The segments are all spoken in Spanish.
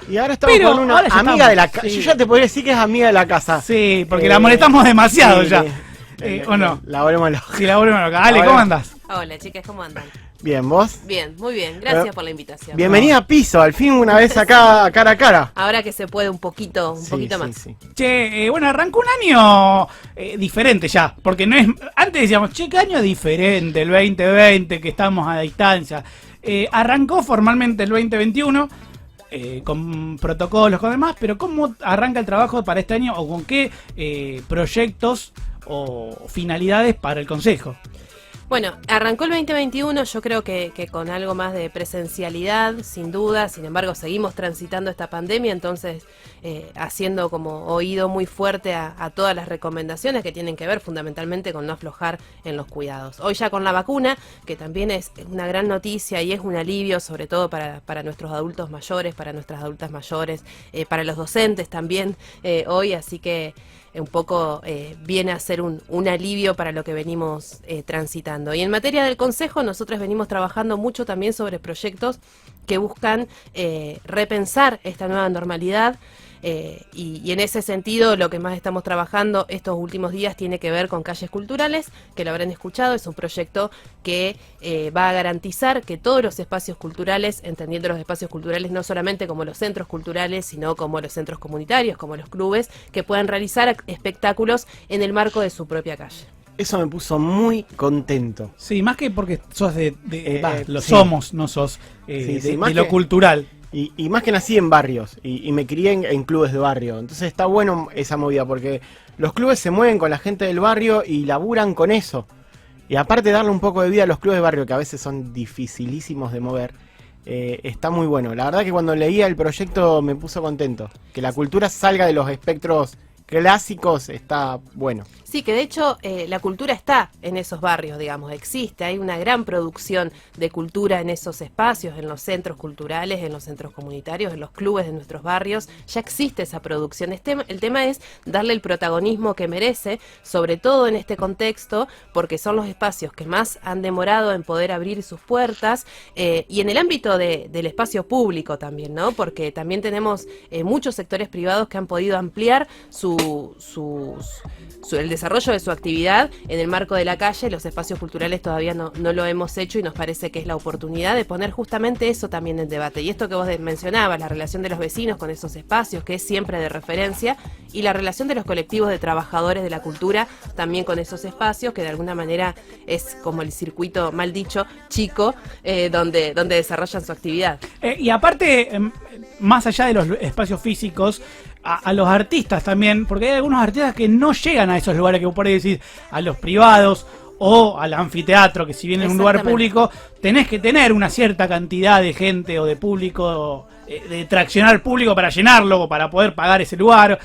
Y ahora estamos Pero con una ahora ya amiga estamos, de la casa. sí. Yo ya te podría decir que es amiga de la casa. Sí, porque la molestamos demasiado ya. ¿O no? La volvemos loca. Sí, la volvemos loca. Ale, Ahora- ¿cómo andás? Hola chicas, ¿cómo andan? Bien, ¿vos? Bien, muy bien, gracias por la invitación. Bienvenida a Piso, al fin una vez acá cara a cara. Ahora que se puede un poquito más. Sí. Che, bueno, arrancó un año diferente ya, porque no es. Antes decíamos, che, qué año diferente, el 2020, que estamos a distancia. Arrancó formalmente el 2021, con protocolos, con demás, pero ¿cómo arranca el trabajo para este año o con qué proyectos o finalidades para el Consejo? Bueno, arrancó el 2021, yo creo que con algo más de presencialidad, sin duda. Sin embargo, seguimos transitando esta pandemia, entonces haciendo como oído muy fuerte a todas las recomendaciones que tienen que ver fundamentalmente con no aflojar en los cuidados. Hoy ya con la vacuna, que también es una gran noticia y es un alivio, sobre todo para nuestros adultos mayores, para nuestras adultas mayores, para los docentes también hoy, así que un poco viene a ser un alivio para lo que venimos transitando. Y en materia del Consejo, nosotros venimos trabajando mucho también sobre proyectos que buscan repensar esta nueva normalidad. Y en ese sentido lo que más estamos trabajando estos últimos días tiene que ver con Calles Culturales, que lo habrán escuchado. Es un proyecto que va a garantizar que todos los espacios culturales, entendiendo los espacios culturales no solamente como los centros culturales, sino como los centros comunitarios, como los clubes, que puedan realizar espectáculos en el marco de su propia calle. Eso me puso muy contento. Sí, más que porque sos lo sí. somos, no sos Sí, de más lo que- cultural. Y más que nací en barrios y me crié en clubes de barrio. Entonces está bueno esa movida porque los clubes se mueven con la gente del barrio y laburan con eso. Y aparte de darle un poco de vida a los clubes de barrio, que a veces son dificilísimos de mover, está muy bueno. La verdad que cuando leía el proyecto me puso contento. Que la cultura salga de los espectros clásicos está bueno. Sí, que de hecho la cultura está en esos barrios, digamos, existe, hay una gran producción de cultura en esos espacios, en los centros culturales, en los centros comunitarios, en los clubes de nuestros barrios, ya existe esa producción. El tema es darle el protagonismo que merece, sobre todo en este contexto, porque son los espacios que más han demorado en poder abrir sus puertas, y en el ámbito del espacio público también, ¿no? Porque también tenemos muchos sectores privados que han podido ampliar el desarrollo de su actividad en el marco de la calle. Los espacios culturales todavía no lo hemos hecho y nos parece que es la oportunidad de poner justamente eso también en debate. Y esto que vos mencionabas, la relación de los vecinos con esos espacios, que es siempre de referencia, y la relación de los colectivos de trabajadores de la cultura también con esos espacios, que de alguna manera es como el circuito, mal dicho, chico, donde desarrollan su actividad. Y aparte, más allá de los espacios físicos, a los artistas también, porque hay algunos artistas que no llegan a esos lugares que por ahí decís, a los privados o al anfiteatro, que si bien es un lugar público, tenés que tener una cierta cantidad de gente o de público, de traccionar público para llenarlo o para poder pagar ese lugar,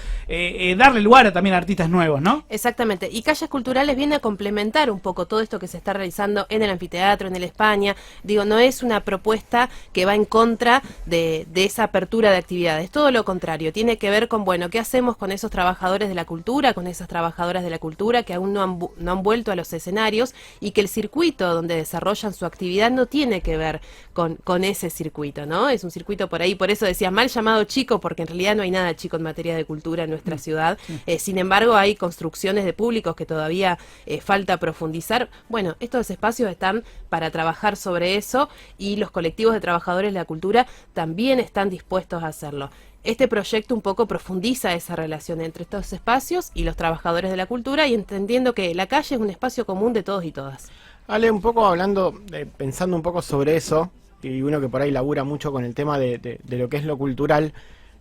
darle lugar también a artistas nuevos, ¿no? Exactamente, y Calles Culturales viene a complementar un poco todo esto que se está realizando en el anfiteatro, en el España. Digo, no es una propuesta que va en contra de esa apertura de actividades, todo lo contrario, tiene que ver con, bueno, ¿qué hacemos con esos trabajadores de la cultura, con esas trabajadoras de la cultura que aún no han vuelto a los escenarios, y que el circuito donde desarrollan su actividad no tiene que ver con ese circuito, ¿no? Es un circuito por ahí, por eso decía mal llamado chico, porque en realidad no hay nada chico en materia de cultura en nuestra ciudad. Sin embargo, hay construcciones de públicos que todavía falta profundizar. Bueno, estos espacios están para trabajar sobre eso, y los colectivos de trabajadores de la cultura también están dispuestos a hacerlo. Este proyecto un poco profundiza esa relación entre estos espacios y los trabajadores de la cultura, y entendiendo que la calle es un espacio común de todos y todas. Ale, un poco hablando, pensando un poco sobre eso, y uno que por ahí labura mucho con el tema de lo que es lo cultural,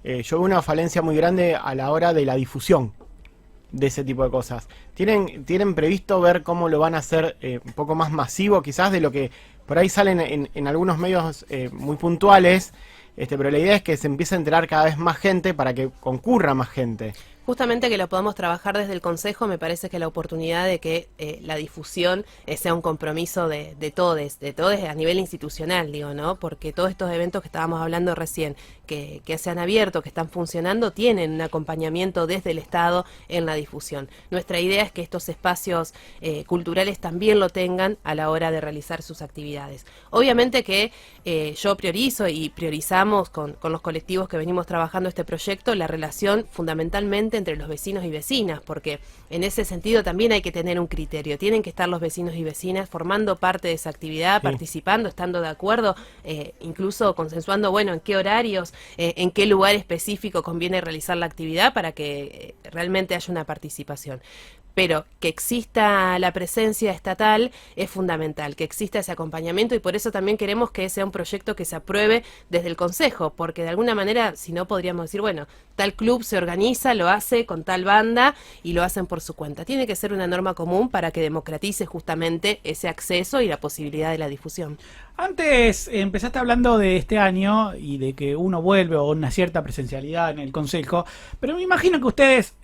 yo veo una falencia muy grande a la hora de la difusión de ese tipo de cosas. ¿Tienen previsto ver cómo lo van a hacer un poco más masivo, quizás de lo que por ahí salen en algunos medios muy puntuales? Pero la idea es que se empiece a enterar cada vez más gente para que concurra más gente. Justamente que lo podamos trabajar desde el Consejo, me parece que la oportunidad de que la difusión sea un compromiso de todos a nivel institucional, digo, ¿no? Porque todos estos eventos que estábamos hablando recién, que se han abierto, que están funcionando, tienen un acompañamiento desde el Estado en la difusión. Nuestra idea es que estos espacios culturales también lo tengan a la hora de realizar sus actividades. Obviamente que yo priorizo y priorizamos con los colectivos que venimos trabajando este proyecto la relación fundamentalmente entre los vecinos y vecinas, porque en ese sentido también hay que tener un criterio. Tienen que estar los vecinos y vecinas formando parte de esa actividad, sí, participando, estando de acuerdo, incluso consensuando, bueno, en qué horarios, en qué lugar específico conviene realizar la actividad para que realmente haya una participación. Pero que exista la presencia estatal es fundamental, que exista ese acompañamiento, y por eso también queremos que sea un proyecto que se apruebe desde el Consejo, porque de alguna manera, si no, podríamos decir, bueno, tal club se organiza, lo hace con tal banda y lo hacen por su cuenta. Tiene que ser una norma común para que democratice justamente ese acceso y la posibilidad de la difusión. Antes empezaste hablando de este año y de que uno vuelve o una cierta presencialidad en el Consejo, pero me imagino que ustedes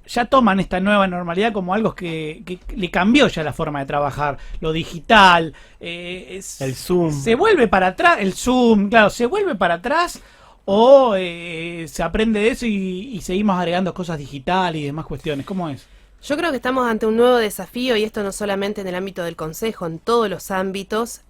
ya toman esta nueva normalidad como algo que le cambió ya la forma de trabajar, lo digital, el Zoom. Se vuelve para atrás, el Zoom, claro, se vuelve para atrás o se aprende de eso y seguimos agregando cosas digitales y demás cuestiones. ¿Cómo es? Yo creo que estamos ante un nuevo desafío, y esto no solamente en el ámbito del Consejo, en todos los ámbitos,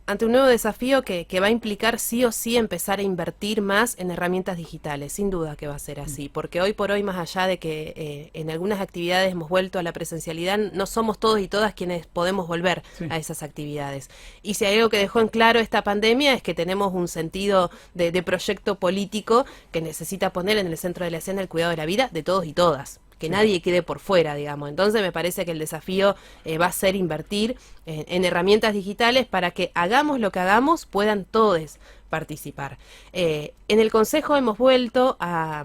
ante un nuevo desafío que va a implicar sí o sí empezar a invertir más en herramientas digitales. Sin duda que va a ser así, porque hoy por hoy, más allá de que en algunas actividades hemos vuelto a la presencialidad, no somos todos y todas quienes podemos volver a esas actividades. Y si hay algo que dejó en claro esta pandemia es que tenemos un sentido de proyecto político que necesita poner en el centro de la escena el cuidado de la vida de todos y todas, que nadie quede por fuera, digamos. Entonces me parece que el desafío va a ser invertir en herramientas digitales para que hagamos lo que hagamos, puedan todos participar. En el Consejo hemos vuelto a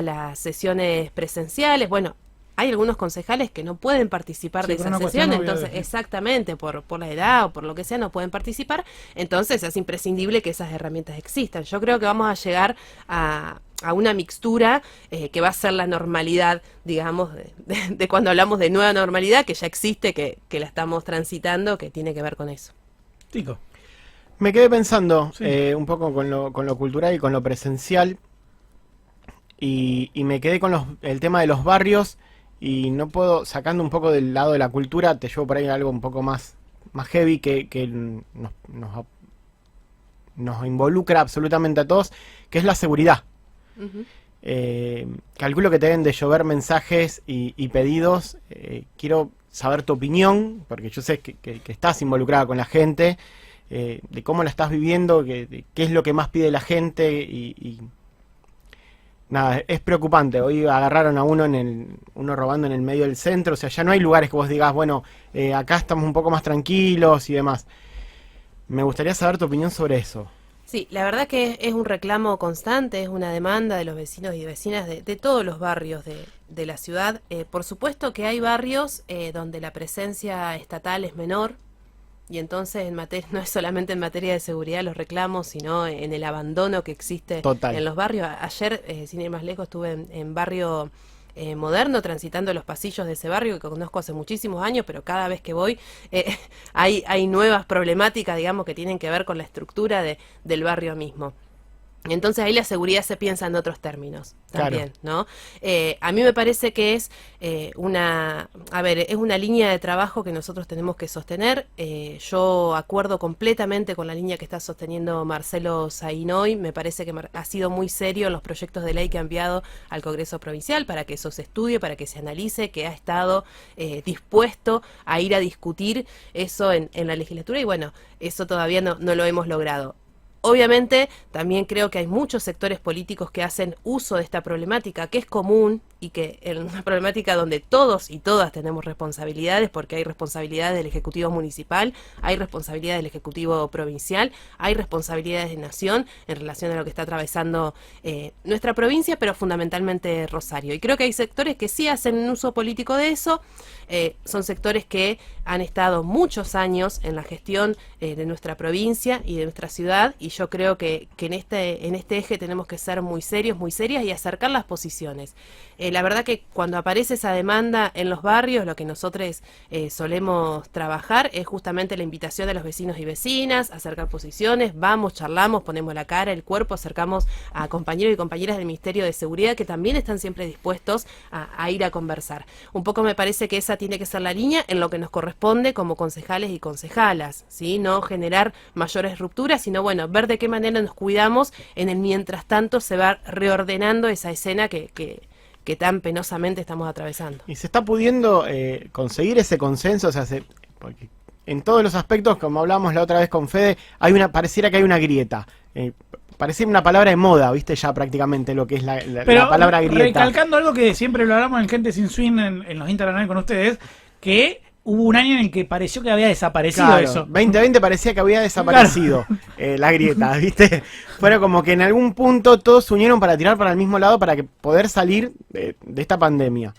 las sesiones presenciales. Bueno, hay algunos concejales que no pueden participar de esa sesión, entonces exactamente, por la edad o por lo que sea, no pueden participar, entonces es imprescindible que esas herramientas existan. Yo creo que vamos a llegar a una mixtura que va a ser la normalidad, digamos, de cuando hablamos de nueva normalidad, que ya existe, que la estamos transitando, que tiene que ver con eso. Tico. Me quedé pensando un poco con lo cultural y con lo presencial, y me quedé con el tema de los barrios. Y no puedo, sacando un poco del lado de la cultura, te llevo por ahí algo un poco más heavy que nos involucra absolutamente a todos, que es la seguridad. Calculo que te deben de llover mensajes y pedidos. Quiero saber tu opinión, porque yo sé que estás involucrada con la gente, de cómo la estás viviendo, de qué es lo que más pide la gente y nada, es preocupante. Hoy agarraron a uno robando en el medio del centro. O sea, ya no hay lugares que vos digas, bueno, acá estamos un poco más tranquilos y demás. Me gustaría saber tu opinión sobre eso. Sí, la verdad que es un reclamo constante, es una demanda de los vecinos y vecinas de todos los barrios de la ciudad. Por supuesto que hay barrios donde la presencia estatal es menor, y entonces no es solamente en materia de seguridad los reclamos, sino en el abandono que existe en los barrios. Ayer, sin ir más lejos, estuve en Barrio Moderno, transitando los pasillos de ese barrio que conozco hace muchísimos años, pero cada vez que voy hay nuevas problemáticas, digamos, que tienen que ver con la estructura del barrio mismo. Entonces ahí la seguridad se piensa en otros términos también, ¿no? A mí me parece que es es una línea de trabajo que nosotros tenemos que sostener. Yo acuerdo completamente con la línea que está sosteniendo Marcelo Saín hoy. Me parece que ha sido muy serio en los proyectos de ley que ha enviado al Congreso Provincial para que eso se estudie, para que se analice, que ha estado dispuesto a ir a discutir eso en la legislatura, y bueno, eso todavía no lo hemos logrado. Obviamente, también creo que hay muchos sectores políticos que hacen uso de esta problemática, que es común y que es una problemática donde todos y todas tenemos responsabilidades, porque hay responsabilidades del Ejecutivo Municipal, hay responsabilidades del Ejecutivo Provincial, hay responsabilidades de Nación en relación a lo que está atravesando nuestra provincia, pero fundamentalmente Rosario. Y creo que hay sectores que sí hacen un uso político de eso. Son sectores que han estado muchos años en la gestión de nuestra provincia y de nuestra ciudad, y yo creo que en este eje tenemos que ser muy serios, muy serias y acercar las posiciones. La verdad que cuando aparece esa demanda en los barrios, lo que nosotros solemos trabajar es justamente la invitación de los vecinos y vecinas, acercar posiciones, vamos, charlamos, ponemos la cara, el cuerpo, acercamos a compañeros y compañeras del Ministerio de Seguridad que también están siempre dispuestos a ir a conversar. Un poco me parece que esa tiene que ser la línea en lo que nos corresponde como concejales y concejalas, ¿sí? No generar mayores rupturas, sino bueno, ver de qué manera nos cuidamos en el mientras tanto se va reordenando esa escena que tan penosamente estamos atravesando. Y se está pudiendo conseguir ese consenso, o sea, porque en todos los aspectos, como hablábamos la otra vez con Fede, pareciera que hay una grieta. Pareciera una palabra de moda, ¿viste? Ya prácticamente lo que es la palabra grieta. Recalcando algo que siempre lo hablamos en Gente Sin Swing en los Instagram con ustedes, que hubo un año en que pareció que había desaparecido claro, eso. 2020 parecía que había desaparecido la grieta, ¿viste? Fuera como que en algún punto todos se unieron para tirar para el mismo lado para poder salir de esta pandemia.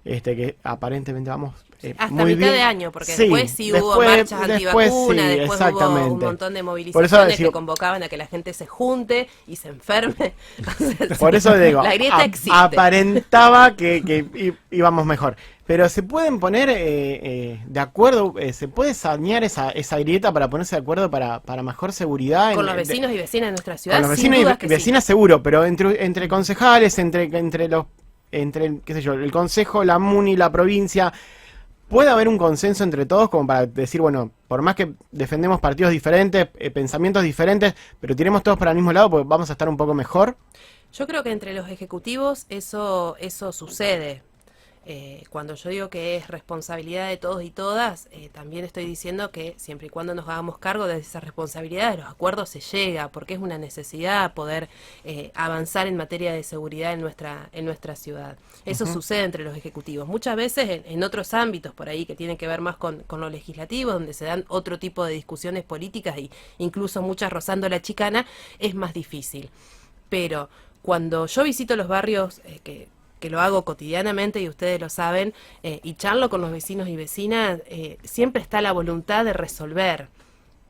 Que aparentemente vamos hasta muy mitad bien. de año, porque Sí, después sí hubo marchas antivacunas, sí, después hubo un montón de movilizaciones que convocaban a que la gente se junte y se enferme. Por eso digo, la grieta existe. Aparentaba que íbamos mejor. Pero se pueden poner de acuerdo, se puede sanear esa grieta para ponerse de acuerdo para mejor seguridad. Con los vecinos y vecinas de nuestra ciudad, con los vecinos y vecinas seguro, pero entre concejales, entre qué sé yo, el consejo, la MUNI, la provincia, puede haber un consenso entre todos como para decir, bueno, por más que defendemos partidos diferentes, pensamientos diferentes, pero tiremos todos para el mismo lado porque vamos a estar un poco mejor. Yo creo que entre los ejecutivos eso sucede. Cuando yo digo que es responsabilidad de todos y todas, también estoy diciendo que siempre y cuando nos hagamos cargo de esa responsabilidad, de los acuerdos se llega, porque es una necesidad poder avanzar en materia de seguridad en nuestra ciudad. Eso sucede entre los ejecutivos. Muchas veces en otros ámbitos por ahí que tienen que ver más con lo legislativo, donde se dan otro tipo de discusiones políticas e incluso muchas rozando la chicana, es más difícil. Pero cuando yo visito los barrios que lo hago cotidianamente y ustedes lo saben, y charlo con los vecinos y vecinas, siempre está la voluntad de resolver.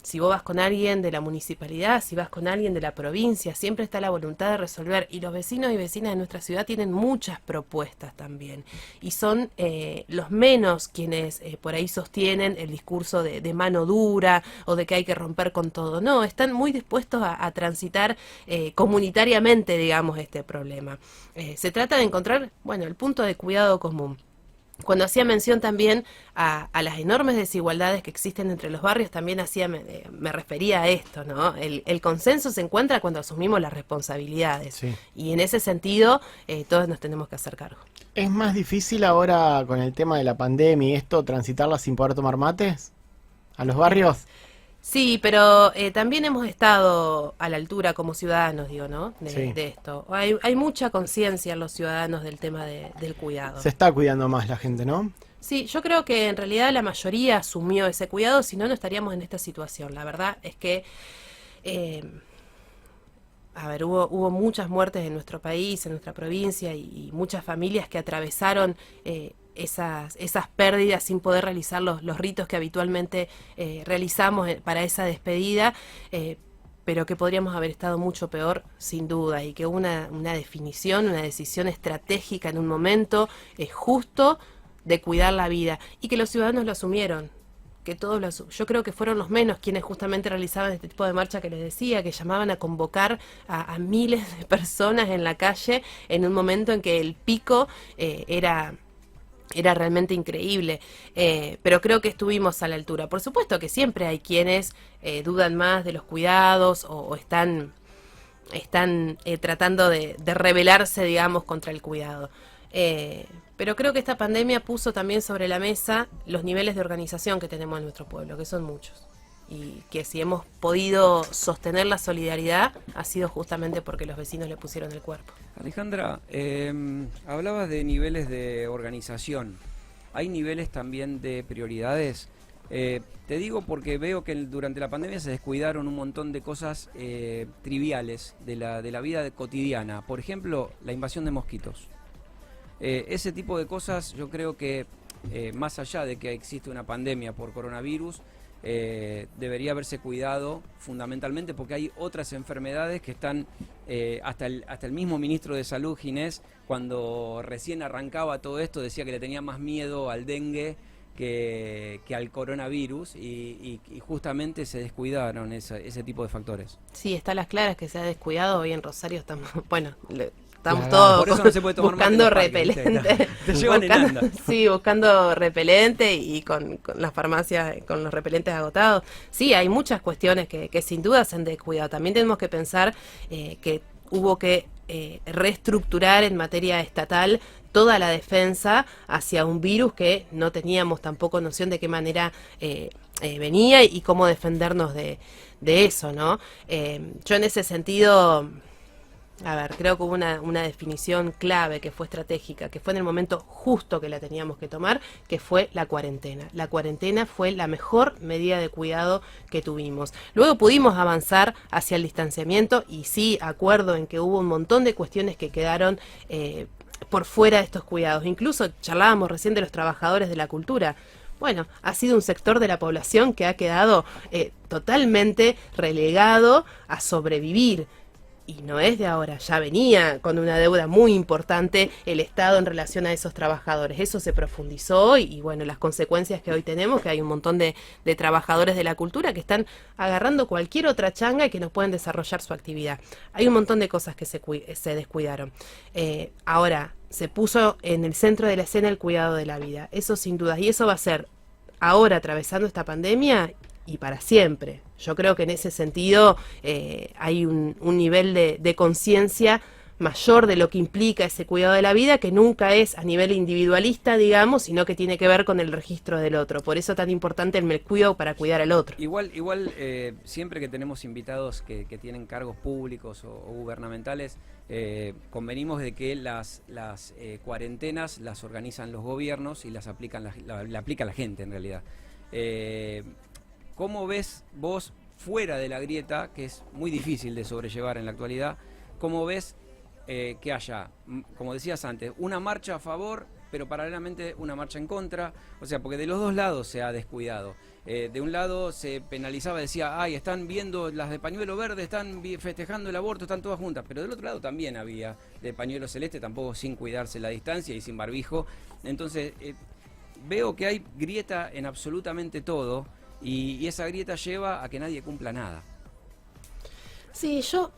Si vos vas con alguien de la municipalidad, si vas con alguien de la provincia, siempre está la voluntad de resolver. Y los vecinos y vecinas de nuestra ciudad tienen muchas propuestas también. Y son los menos quienes por ahí sostienen el discurso de mano dura o de que hay que romper con todo. No, están muy dispuestos a transitar comunitariamente, digamos, este problema. Se trata de encontrar, bueno, el punto de cuidado común. Cuando hacía mención también a las enormes desigualdades que existen entre los barrios, también me refería a esto, ¿no? El consenso se encuentra cuando asumimos las responsabilidades. Sí. Y en ese sentido, todos nos tenemos que hacer cargo. ¿Es más difícil ahora con el tema de la pandemia y esto, transitarla sin poder tomar mates a los barrios? Sí, pero también hemos estado a la altura como ciudadanos, digo, ¿no? De esto. Hay mucha conciencia en los ciudadanos del tema del cuidado. Se está cuidando más la gente, ¿no? Sí, yo creo que en realidad la mayoría asumió ese cuidado, si no, no estaríamos en esta situación. La verdad es que, hubo muchas muertes en nuestro país, en nuestra provincia, y muchas familias que atravesaron esas pérdidas sin poder realizar los ritos que habitualmente realizamos para esa despedida, pero que podríamos haber estado mucho peor, sin duda, y que hubo una definición, una decisión estratégica en un momento justo de cuidar la vida, y que los ciudadanos lo asumieron. Yo creo que fueron los menos quienes justamente realizaban este tipo de marcha que les decía, que llamaban a convocar a miles de personas en la calle en un momento en que el pico era realmente increíble, pero creo que estuvimos a la altura. Por supuesto que siempre hay quienes dudan más de los cuidados o están tratando de rebelarse, digamos, contra el cuidado. Pero creo que esta pandemia puso también sobre la mesa los niveles de organización que tenemos en nuestro pueblo, que son muchos. Y que si hemos podido sostener la solidaridad ha sido justamente porque los vecinos le pusieron el cuerpo. Alejandra, hablabas de niveles de organización. ¿Hay niveles también de prioridades? Te digo porque veo que durante la pandemia se descuidaron un montón de cosas triviales de la vida cotidiana. Por ejemplo, la invasión de mosquitos. Ese tipo de cosas yo creo que más allá de que existe una pandemia por coronavirus, debería haberse cuidado fundamentalmente porque hay otras enfermedades que están, hasta el mismo ministro de Salud, Ginés, cuando recién arrancaba todo esto, decía que le tenía más miedo al dengue que al coronavirus y justamente se descuidaron ese tipo de factores. Sí, está a las claras que se ha descuidado. Hoy en Rosario estamos, bueno, estamos Claro. todos Por eso no se puede tomar mate en buscando los parques, ¿viste? repelente. Te llevan en anda. Sí, buscando repelente y con las farmacias, con los repelentes agotados. Sí, hay muchas cuestiones que sin duda se han descuidado. También tenemos que pensar que hubo que reestructurar en materia estatal toda la defensa hacia un virus que no teníamos tampoco noción de qué manera venía y cómo defendernos de eso, ¿no? Yo en ese sentido, a ver, creo que hubo una definición clave que fue estratégica, que fue en el momento justo que la teníamos que tomar, que fue la cuarentena. La cuarentena fue la mejor medida de cuidado que tuvimos. Luego pudimos avanzar hacia el distanciamiento y sí, acuerdo en que hubo un montón de cuestiones que quedaron por fuera de estos cuidados. Incluso charlábamos recién de los trabajadores de la cultura. Bueno, ha sido un sector de la población que ha quedado totalmente relegado a sobrevivir. Y no es de ahora, ya venía con una deuda muy importante el Estado en relación a esos trabajadores. Eso se profundizó y bueno, las consecuencias que hoy tenemos, que hay un montón de trabajadores de la cultura que están agarrando cualquier otra changa y que no pueden desarrollar su actividad. Hay un montón de cosas que se descuidaron. Ahora, se puso en el centro de la escena el cuidado de la vida. Eso sin dudas. Y eso va a ser ahora atravesando esta pandemia y para siempre. Yo creo que en ese sentido hay un nivel de conciencia mayor de lo que implica ese cuidado de la vida, que nunca es a nivel individualista, digamos, sino que tiene que ver con el registro del otro. Por eso tan importante el me cuido para cuidar al otro. Igual siempre que tenemos invitados que tienen cargos públicos o gubernamentales, convenimos de que las cuarentenas las organizan los gobiernos y las aplica la gente en realidad. ¿Cómo ves vos fuera de la grieta, que es muy difícil de sobrellevar en la actualidad, cómo ves que haya, como decías antes, una marcha a favor, pero paralelamente una marcha en contra? O sea, porque de los dos lados se ha descuidado. De un lado se penalizaba, decía, ay, están viendo las de pañuelo verde, están festejando el aborto, están todas juntas. Pero del otro lado también había de pañuelo celeste, tampoco sin cuidarse la distancia y sin barbijo. Entonces, veo que hay grieta en absolutamente todo. Y esa grieta lleva a que nadie cumpla nada. Sí, yo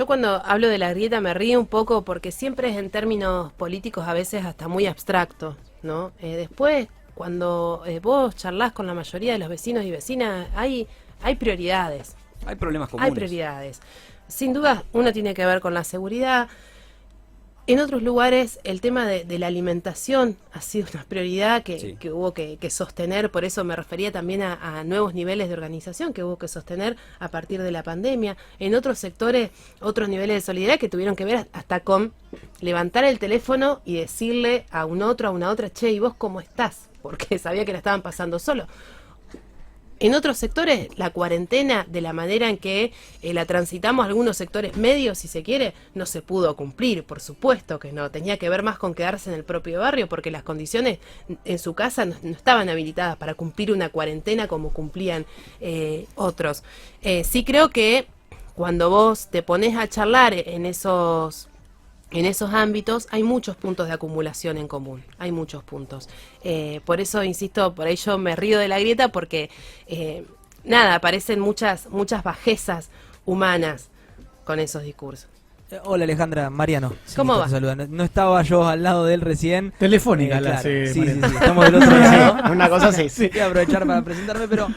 cuando hablo de la grieta me río un poco porque siempre es en términos políticos a veces hasta muy abstractos, ¿no? Después, cuando vos charlás con la mayoría de los vecinos y vecinas, hay prioridades. Hay problemas comunes. Hay prioridades. Sin duda, una tiene que ver con la seguridad. En otros lugares el tema de la alimentación ha sido una prioridad que hubo que sostener, por eso me refería también a nuevos niveles de organización que hubo que sostener a partir de la pandemia. En otros sectores, otros niveles de solidaridad que tuvieron que ver hasta con levantar el teléfono y decirle a un otro, a una otra, che, ¿y vos cómo estás? Porque sabía que la estaban pasando solo. En otros sectores, la cuarentena, de la manera en que la transitamos algunos sectores medios, si se quiere, no se pudo cumplir, por supuesto que no. Tenía que ver más con quedarse en el propio barrio, porque las condiciones en su casa no estaban habilitadas para cumplir una cuarentena como cumplían otros. Sí creo que cuando vos te pones a charlar en esos ámbitos hay muchos puntos de acumulación en común, hay muchos puntos. Por eso, insisto, por ahí yo me río de la grieta porque, aparecen muchas bajezas humanas con esos discursos. Hola Alejandra, Mariano. ¿Cómo va? No estaba yo al lado de él recién. Telefónica, Claro. sí, Sí, Mariano. estamos del otro lado. Una cosa así. Sí, voy a aprovechar para presentarme, pero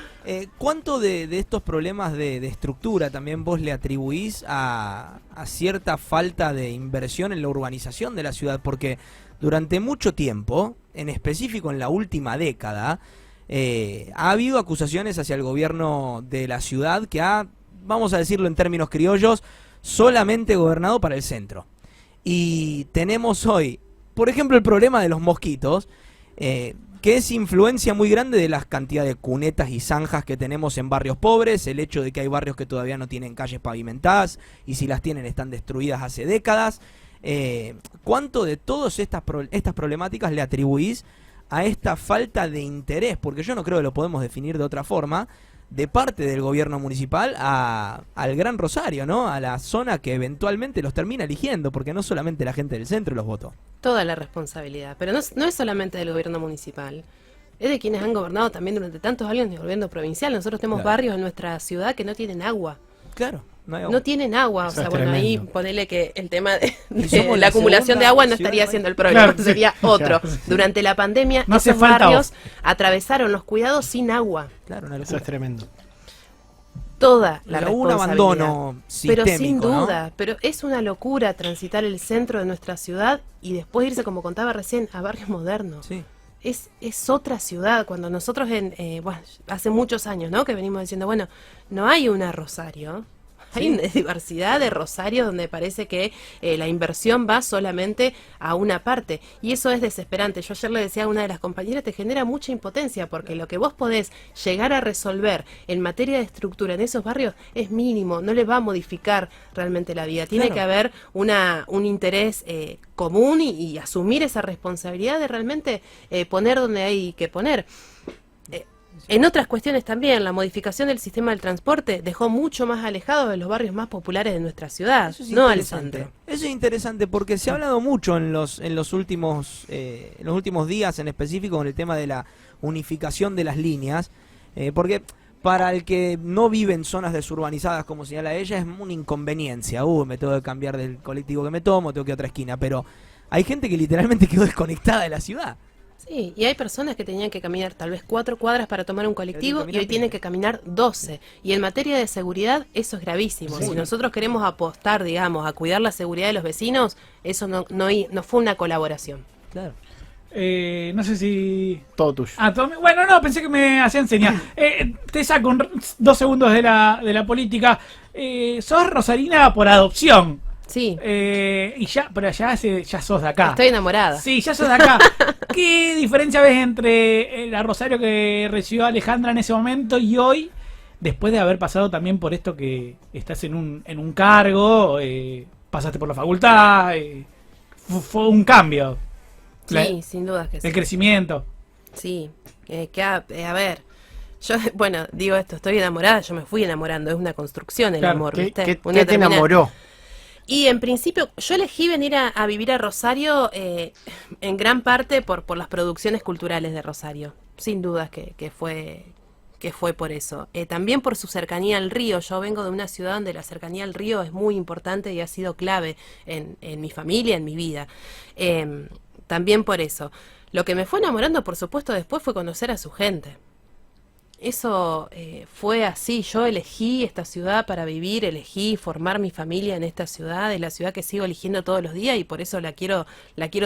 ¿cuánto de estos problemas de estructura también vos le atribuís a cierta falta de inversión en la urbanización de la ciudad? Porque durante mucho tiempo, en específico en la última década, ha habido acusaciones hacia el gobierno de la ciudad que ha, vamos a decirlo en términos criollos, solamente gobernado para el centro. Y tenemos hoy, por ejemplo, el problema de los mosquitos, que es influencia muy grande de las cantidades de cunetas y zanjas que tenemos en barrios pobres, el hecho de que hay barrios que todavía no tienen calles pavimentadas y si las tienen están destruidas hace décadas. ¿Cuánto de todas estas problemáticas le atribuís a esta falta de interés, porque yo no creo que lo podemos definir de otra forma, de parte del gobierno municipal al Gran Rosario, ¿no? A la zona que eventualmente los termina eligiendo, porque no solamente la gente del centro los votó. Toda la responsabilidad, pero no es solamente del gobierno municipal. Es de quienes han gobernado también durante tantos años del gobierno provincial. Nosotros tenemos Claro. barrios en nuestra ciudad que no tienen agua. Claro, no hay agua. No tienen agua, o Eso sea, es bueno, ahí tremendo. ponele que el tema de somos la la acumulación segunda de agua no ciudad estaría del siendo el problema, Claro, sí. sería otro. Claro. Durante la pandemia, No hace esos falta barrios atravesaron los cuidados sin agua. Claro, una Eso locura. es tremendo. Toda la Pero hubo un responsabilidad. abandono Pero sistémico, sin ¿no? duda, pero es una locura transitar el centro de nuestra ciudad y después irse, como contaba recién, a barrios modernos. Sí. Es otra ciudad. Cuando nosotros, bueno, hace muchos años, ¿no? Que venimos diciendo, bueno, no hay una Rosario. Hay una diversidad de Rosario donde parece que la inversión va solamente a una parte. Y eso es desesperante. Yo ayer le decía a una de las compañeras, te genera mucha impotencia porque lo que vos podés llegar a resolver en materia de estructura en esos barrios es mínimo. No le va a modificar realmente la vida. Tiene Claro. que haber un interés común y asumir esa responsabilidad de realmente poner donde hay que poner. En otras cuestiones también, la modificación del sistema del transporte dejó mucho más alejado de los barrios más populares de nuestra ciudad, Eso es no al interesante. centro. Eso es interesante porque se ha hablado mucho en los últimos días, en específico con el tema de la unificación de las líneas, porque para el que no vive en zonas desurbanizadas, como señala ella, es una inconveniencia. Me tengo que cambiar del colectivo que me tomo, tengo que ir a otra esquina, pero hay gente que literalmente quedó desconectada de la ciudad. Sí, y hay personas que tenían que caminar tal vez 4 cuadras para tomar un colectivo Pero y hoy tienen que caminar 12. Y en materia de seguridad eso es gravísimo. Sí. Si nosotros queremos apostar, digamos, a cuidar la seguridad de los vecinos, eso no fue una colaboración. Claro. No sé si... Todo tuyo. Bueno, no, pensé que me hacían señas. Te saco 2 segundos de la política. Sos rosarina por adopción. Sí, Pero ya sos de acá. estoy enamorada. Sí, ya sos de acá. ¿Qué diferencia ves entre la Rosario que recibió Alejandra en ese momento y hoy, después de haber pasado también por esto que estás en un cargo, pasaste por la facultad, fue un cambio? Sí, sin duda que sí. El crecimiento. Sí, a ver, yo, bueno, digo esto, estoy enamorada, yo me fui enamorando, es una construcción el Claro, amor, ¿Qué, ¿viste? qué- Uno qué te termina- enamoró? Y en principio, yo elegí venir a vivir a Rosario en gran parte por las producciones culturales de Rosario, sin dudas que fue por eso. También por su cercanía al río. Yo vengo de una ciudad donde la cercanía al río es muy importante y ha sido clave en mi familia, en mi vida. También por eso. Lo que me fue enamorando, por supuesto, después fue conocer a su gente. Eso fue así. Yo elegí esta ciudad para vivir, elegí formar mi familia en esta ciudad, es la ciudad que sigo eligiendo todos los días y por eso la quiero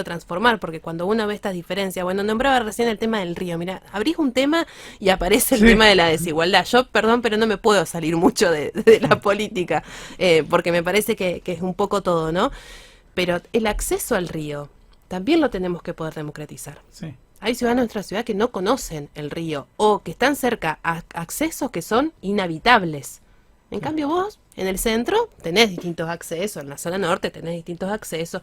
transformar, porque cuando uno ve estas diferencias, bueno, nombraba recién el tema del río, mira, abrís un tema y aparece el Sí. tema de la desigualdad. Yo, perdón, pero no me puedo salir mucho de la política, porque me parece que es un poco todo, ¿no? Pero el acceso al río también lo tenemos que poder democratizar. Sí. Hay ciudadanos de nuestra ciudad que no conocen el río o que están cerca a accesos que son inhabitables. En cambio vos, en el centro, tenés distintos accesos, en la zona norte tenés distintos accesos.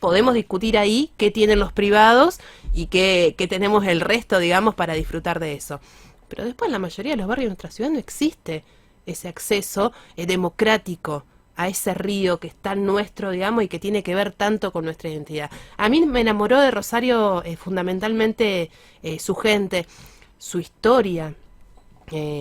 Podemos discutir ahí qué tienen los privados y qué tenemos el resto, digamos, para disfrutar de eso. Pero después en la mayoría de los barrios de nuestra ciudad no existe ese acceso democrático a ese río que es tan nuestro, digamos, y que tiene que ver tanto con nuestra identidad. A mí me enamoró de Rosario fundamentalmente su gente, su historia.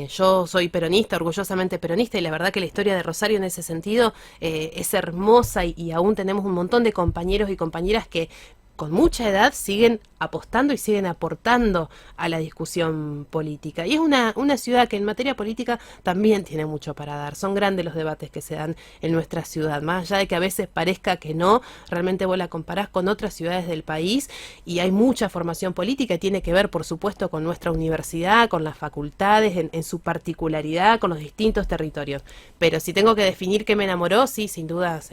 Yo soy peronista, orgullosamente peronista, y la verdad que la historia de Rosario en ese sentido es hermosa y aún tenemos un montón de compañeros y compañeras que con mucha edad siguen apostando y siguen aportando a la discusión política. Y es una ciudad que en materia política también tiene mucho para dar. Son grandes los debates que se dan en nuestra ciudad. Más allá de que a veces parezca que no, realmente vos la comparás con otras ciudades del país y hay mucha formación política y tiene que ver, por supuesto, con nuestra universidad, con las facultades, en su particularidad, con los distintos territorios. Pero si tengo que definir qué me enamoró, sí, sin dudas...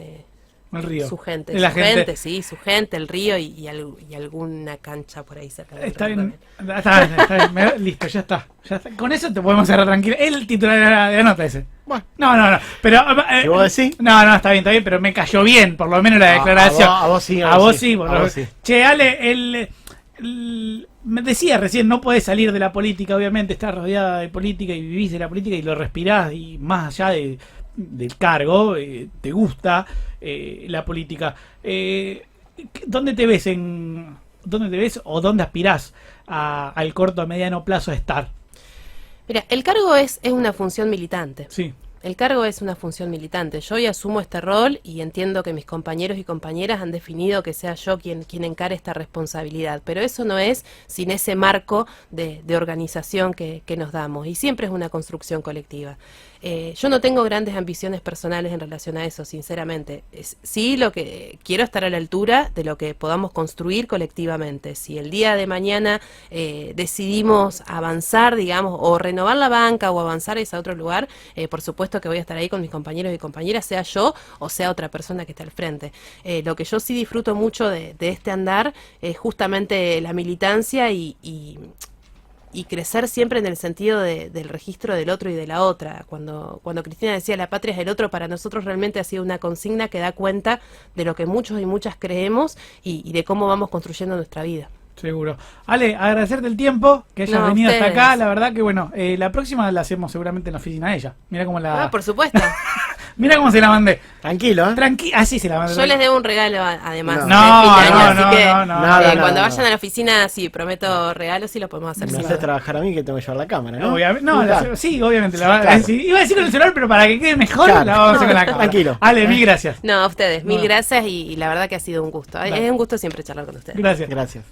El río. Su gente, La su gente. gente, sí, su gente, el río y alguna cancha por ahí cerca del Está río bien, también. está bien. Listo, ya está. Con eso te podemos cerrar tranquilo. El titular de nota ese. Bueno. No. Pero, ¿Y vos decís? No, está bien, pero me cayó bien, por lo menos la declaración. A vos sí, A vos sí, por lo a menos. vos sí. Che, Ale, me decía recién, no podés salir de la política, obviamente, estás rodeada de política y vivís de la política y lo respirás, y más allá del cargo, te gusta la política. ¿Dónde te ves o dónde aspirás al corto a mediano plazo a estar? Mira, el cargo es una función militante. Sí. El cargo es una función militante. Yo hoy asumo este rol y entiendo que mis compañeros y compañeras han definido que sea yo quien encare esta responsabilidad. Pero eso no es sin ese marco de organización que nos damos. Y siempre es una construcción colectiva. Yo no tengo grandes ambiciones personales en relación a eso, sinceramente. Sí, lo que quiero estar a la altura de lo que podamos construir colectivamente. Si el día de mañana decidimos avanzar, digamos, o renovar la banca o avanzar a otro lugar, por supuesto que voy a estar ahí con mis compañeros y compañeras, sea yo o sea otra persona que esté al frente. Lo que yo sí disfruto mucho de este andar es justamente la militancia y crecer siempre en el sentido del registro del otro y de la otra. Cuando Cristina decía la patria es el otro, para nosotros realmente ha sido una consigna que da cuenta de lo que muchos y muchas creemos y de cómo vamos construyendo nuestra vida. Seguro. Ale, agradecerte el tiempo, que hayas venido hasta acá. La verdad que bueno, la próxima la hacemos seguramente en la oficina de ella. Mira cómo la... Ah, por supuesto. Mira cómo se la mandé. Tranquilo, ¿eh? Así se la mandé. Yo les debo un regalo además. No, de fin de año, así que, no. cuando vayan a la oficina, sí, prometo regalos y lo podemos hacer. Me sin haces duda. trabajar a mí que tengo que llevar la cámara, ¿no? Sí, obviamente. Iba a decir con el celular, pero para que quede mejor, Claro. la vamos a hacer con la cámara. Tranquilo. Ale, mil gracias. No, a ustedes, mil Bueno. gracias y la verdad que ha sido un gusto. Dale. Es un gusto siempre charlar con ustedes. Gracias. Gracias.